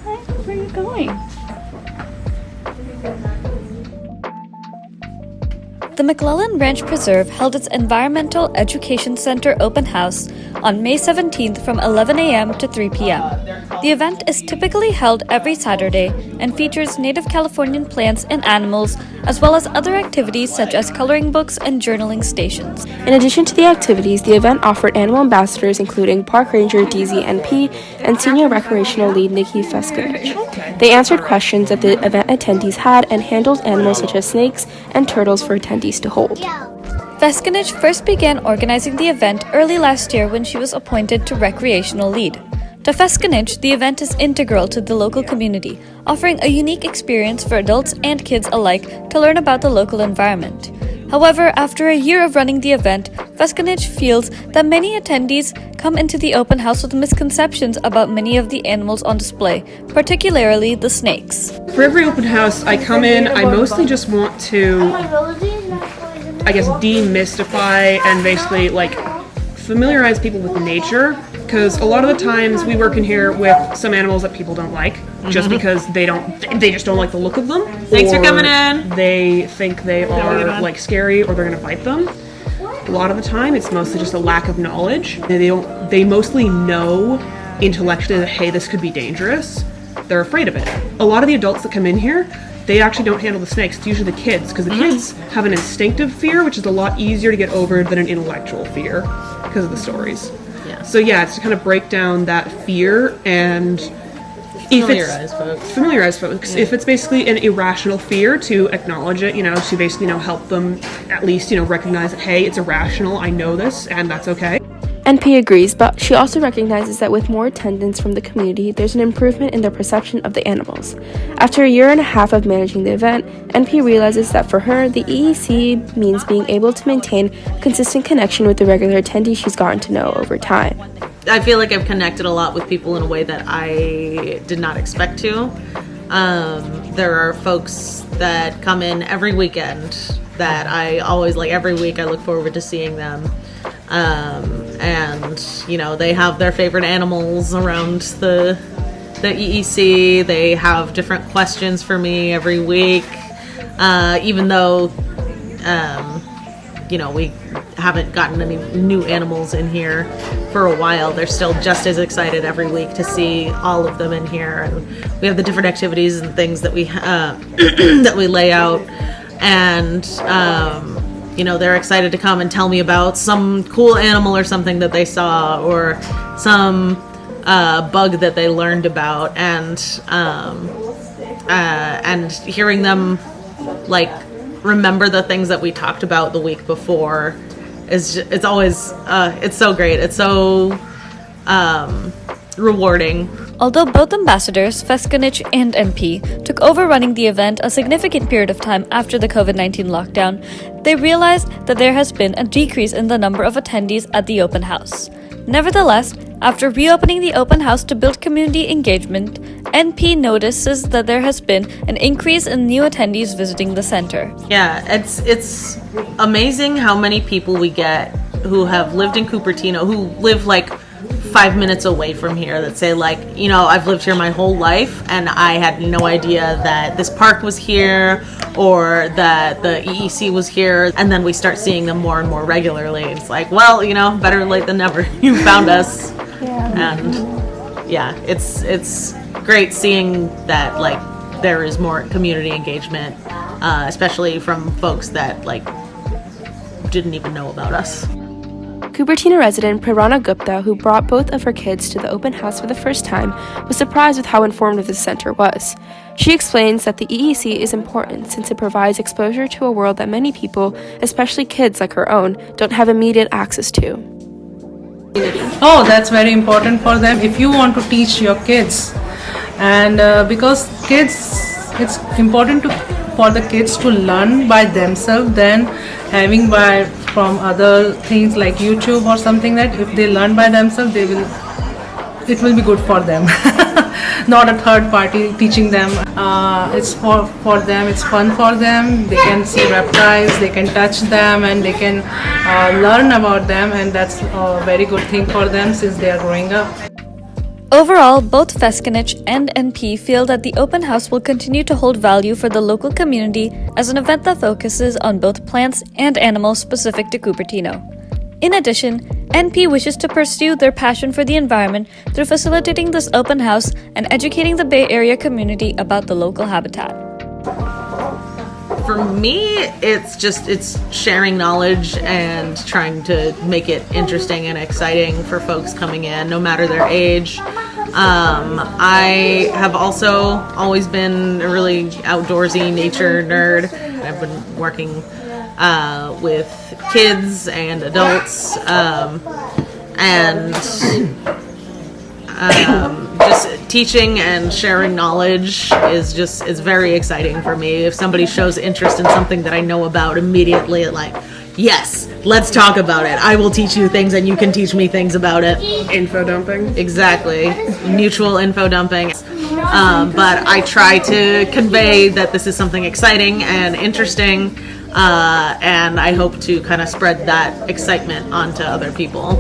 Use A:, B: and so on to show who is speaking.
A: Where are you going?
B: The McClellan Ranch Preserve held its Environmental Education Center open house on May 17th from 11 a.m. to 3 p.m. The event is typically held every Saturday and features native Californian plants and animals, as well as other activities such as coloring books and journaling stations.
C: In addition to the activities, the event offered animal ambassadors including Park Ranger DZNP and Senior Recreational Lead Nikki Feskovich. They answered questions that the event attendees had and handled animals such as snakes and turtles for attendees to hold.
B: Feskovich first began organizing the event early last year when she was appointed to Recreational Lead. To Feskovich, the event is integral to the local community, offering a unique experience for adults and kids alike to learn about the local environment. However, after a year of running the event, Feskovich feels that many attendees come into the open house with misconceptions about many of the animals on display, particularly the snakes.
D: For every open house I come in, I mostly just want to, I guess, demystify and basically familiarize people with nature, because a lot of the times we work in here with some animals that people don't like, just because they just don't like the look of them.
A: Thanks for coming in.
D: They think they are scary or they're gonna bite them. A lot of the time it's mostly just a lack of knowledge. They mostly know intellectually that, hey, this could be dangerous. They're afraid of it. A lot of the adults that come in here, they actually don't handle the snakes. It's usually the kids, because the kids have an instinctive fear, which is a lot easier to get over than an intellectual fear because of the stories.
A: Yeah.
D: So yeah, it's to kind of break down that fear and
A: Familiarize folks.
D: If it's basically an irrational fear, to acknowledge it, to basically, help them at least, recognize that, hey, it's irrational, I know this, and that's okay.
C: NP agrees, but she also recognizes that with more attendance from the community, there's an improvement in their perception of the animals. After a year and a half of managing the event, NP realizes that for her, the EEC means being able to maintain consistent connection with the regular attendees she's gotten to know over time.
A: I feel like I've connected a lot with people in a way that I did not expect to. There are folks that come in every weekend that I always, every week I look forward to seeing them. And they have their favorite animals around the EEC. They have different questions for me every week, even though we haven't gotten any new animals in here for a while. They're still just as excited every week to see all of them in here, and we have the different activities and things that we that we lay out, and they're excited to come and tell me about some cool animal or something that they saw, or some bug that they learned about, and hearing them remember the things that we talked about the week before it's always it's so great. It's so rewarding.
B: Although both ambassadors, Feskovich and MP, took over running the event a significant period of time after the COVID-19 lockdown, they realized that there has been a decrease in the number of attendees at the open house. Nevertheless, after reopening the open house to build community engagement, NP notices that there has been an increase in new attendees visiting the center.
A: Yeah, it's amazing how many people we get who have lived in Cupertino, who live 5 minutes away from here, that say I've lived here my whole life and I had no idea that this park was here or that the EEC was here, and then we start seeing them more and more regularly. It's better late than never. You found us. Yeah. And yeah, it's great seeing that there is more community engagement, especially from folks that didn't even know about us.
C: Cupertino resident Prerana Gupta, who brought both of her kids to the open house for the first time, was surprised with how informative the center was. She explains that the EEC is important since it provides exposure to a world that many people, especially kids like her own, don't have immediate access to.
E: Oh, that's very important for them if you want to teach your kids. And because it's important for the kids to learn by themselves than having from other things like YouTube or something, that if they learn by themselves, it will be good for them. Not a third party teaching them. It's for them, it's fun for them. They can see reptiles, they can touch them, and they can learn about them, and that's a very good thing for them since they are growing up.
B: Overall, both Feskinich and NP feel that the open house will continue to hold value for the local community as an event that focuses on both plants and animals specific to Cupertino. In addition, NP wishes to pursue their passion for the environment through facilitating this open house and educating the Bay Area community about the local habitat.
A: For me, it's sharing knowledge and trying to make it interesting and exciting for folks coming in, no matter their age. I have also always been a really outdoorsy nature nerd. I've been working with kids and adults, and just teaching and sharing knowledge is very exciting for me. If somebody shows interest in something that I know about, immediately like, yes, let's talk about it. I will teach you things and you can teach me things about it.
D: Info dumping.
A: Exactly. Mutual info dumping. But I try to convey that this is something exciting and interesting, and I hope to kind of spread that excitement onto other people.